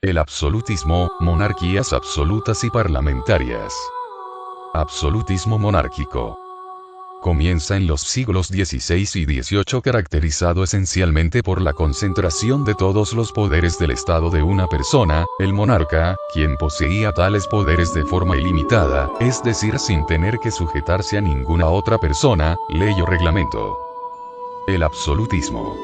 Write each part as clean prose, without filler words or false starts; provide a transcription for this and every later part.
El absolutismo, monarquías absolutas y parlamentarias. Absolutismo monárquico. Comienza en los siglos XVI y XVIII, caracterizado esencialmente por la concentración de todos los poderes del Estado de una persona, el monarca, quien poseía tales poderes de forma ilimitada, es decir, sin tener que sujetarse a ninguna otra persona, ley o reglamento. El absolutismo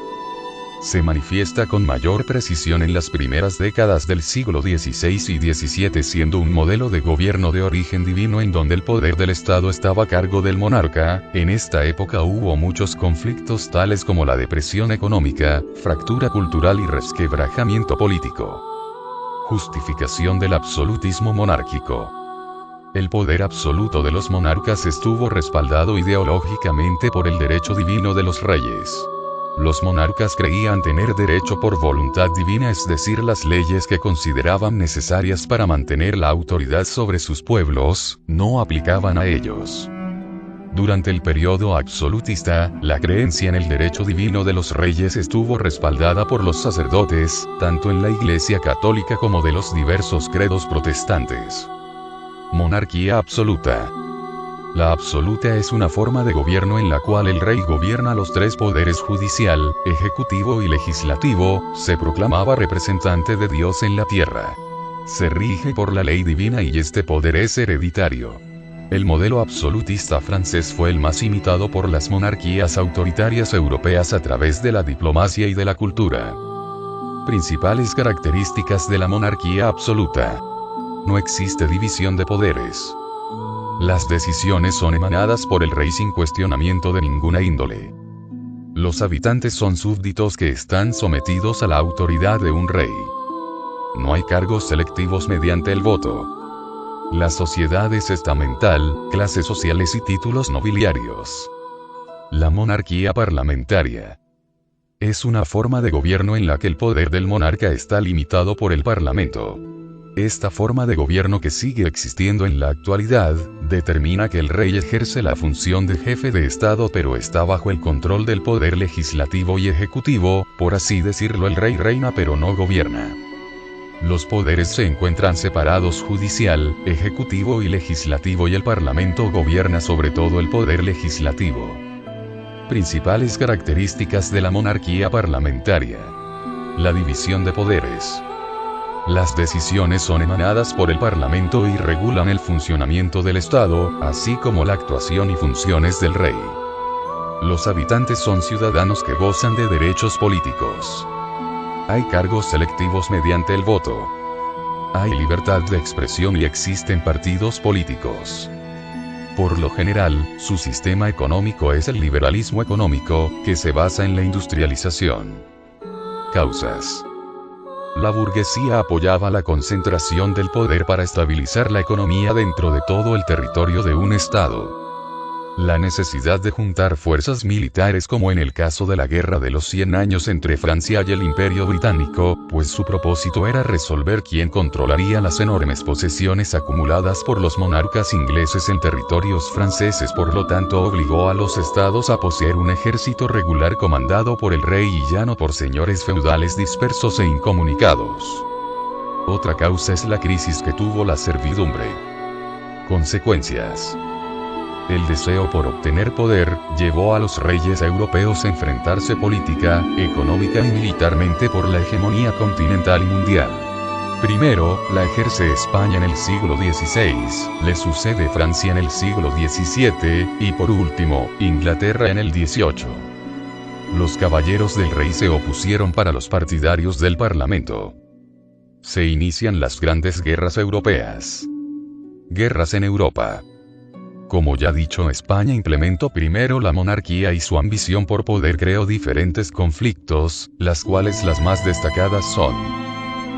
se manifiesta con mayor precisión en las primeras décadas del siglo XVI y XVII, siendo un modelo de gobierno de origen divino en donde el poder del Estado estaba a cargo del monarca. En esta época hubo muchos conflictos tales como la depresión económica, fractura cultural y resquebrajamiento político. Justificación del absolutismo monárquico. El poder absoluto de los monarcas estuvo respaldado ideológicamente por el derecho divino de los reyes. Los monarcas creían tener derecho por voluntad divina, es decir, las leyes que consideraban necesarias para mantener la autoridad sobre sus pueblos, no aplicaban a ellos. Durante el periodo absolutista, la creencia en el derecho divino de los reyes estuvo respaldada por los sacerdotes, tanto en la Iglesia católica como de los diversos credos protestantes. Monarquía absoluta. La absoluta es una forma de gobierno en la cual el rey gobierna los tres poderes judicial, ejecutivo y legislativo, se proclamaba representante de Dios en la tierra. Se rige por la ley divina y este poder es hereditario. El modelo absolutista francés fue el más imitado por las monarquías autoritarias europeas a través de la diplomacia y de la cultura. Principales características de la monarquía absoluta. No existe división de poderes. Las decisiones son emanadas por el rey sin cuestionamiento de ninguna índole. Los habitantes son súbditos que están sometidos a la autoridad de un rey. No hay cargos selectivos mediante el voto. La sociedad es estamental, clases sociales y títulos nobiliarios. La monarquía parlamentaria. Es una forma de gobierno en la que el poder del monarca está limitado por el parlamento. Esta forma de gobierno, que sigue existiendo en la actualidad, determina que el rey ejerce la función de jefe de Estado pero está bajo el control del poder legislativo y ejecutivo, por así decirlo. El rey reina pero no gobierna. Los poderes se encuentran separados: judicial, ejecutivo y legislativo, y el parlamento gobierna sobre todo el poder legislativo. Principales características de la monarquía parlamentaria. La división de poderes. Las decisiones son emanadas por el Parlamento y regulan el funcionamiento del Estado, así como la actuación y funciones del rey. Los habitantes son ciudadanos que gozan de derechos políticos. Hay cargos selectivos mediante el voto. Hay libertad de expresión y existen partidos políticos. Por lo general, su sistema económico es el liberalismo económico, que se basa en la industrialización. Causas. La burguesía apoyaba la concentración del poder para estabilizar la economía dentro de todo el territorio de un estado. La necesidad de juntar fuerzas militares, como en el caso de la Guerra de los 100 años entre Francia y el Imperio Británico, pues su propósito era resolver quién controlaría las enormes posesiones acumuladas por los monarcas ingleses en territorios franceses. Por lo tanto, obligó a los estados a poseer un ejército regular comandado por el rey y ya no por señores feudales dispersos e incomunicados. Otra causa es la crisis que tuvo la servidumbre. Consecuencias. El deseo por obtener poder llevó a los reyes europeos a enfrentarse política, económica y militarmente por la hegemonía continental y mundial. Primero, la ejerce España en el siglo XVI, le sucede Francia en el siglo XVII, y por último, Inglaterra en el XVIII. Los caballeros del rey se opusieron para los partidarios del Parlamento. Se inician las grandes guerras europeas. Guerras en Europa. Como ya dicho, España implementó primero la monarquía y su ambición por poder creó diferentes conflictos, las cuales las más destacadas son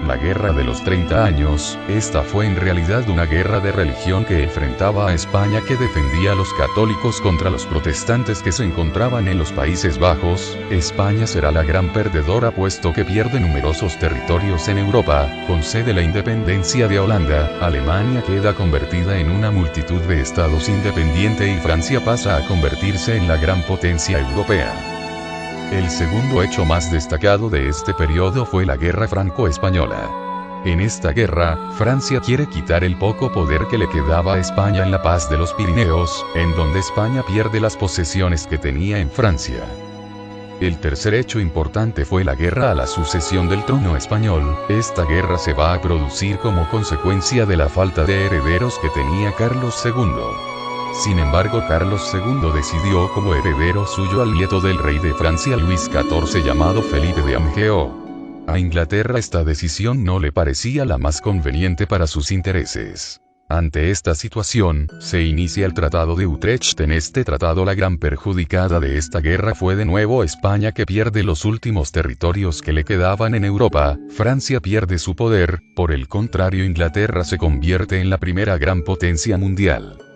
la Guerra de los 30 años. Esta fue en realidad una guerra de religión que enfrentaba a España, que defendía a los católicos contra los protestantes que se encontraban en los Países Bajos. España será la gran perdedora puesto que pierde numerosos territorios en Europa, concede la independencia de Holanda, Alemania queda convertida en una multitud de estados independiente y Francia pasa a convertirse en la gran potencia europea. El segundo hecho más destacado de este periodo fue la Guerra Franco-Española. En esta guerra, Francia quiere quitar el poco poder que le quedaba a España en la paz de los Pirineos, en donde España pierde las posesiones que tenía en Francia. El tercer hecho importante fue la guerra a la sucesión del trono español. Esta guerra se va a producir como consecuencia de la falta de herederos que tenía Carlos II. Sin embargo, Carlos II decidió como heredero suyo al nieto del rey de Francia Luis XIV llamado Felipe de Anjou. A Inglaterra esta decisión no le parecía la más conveniente para sus intereses. Ante esta situación, se inicia el Tratado de Utrecht. En este tratado la gran perjudicada de esta guerra fue de nuevo España, que pierde los últimos territorios que le quedaban en Europa. Francia pierde su poder, por el contrario Inglaterra se convierte en la primera gran potencia mundial.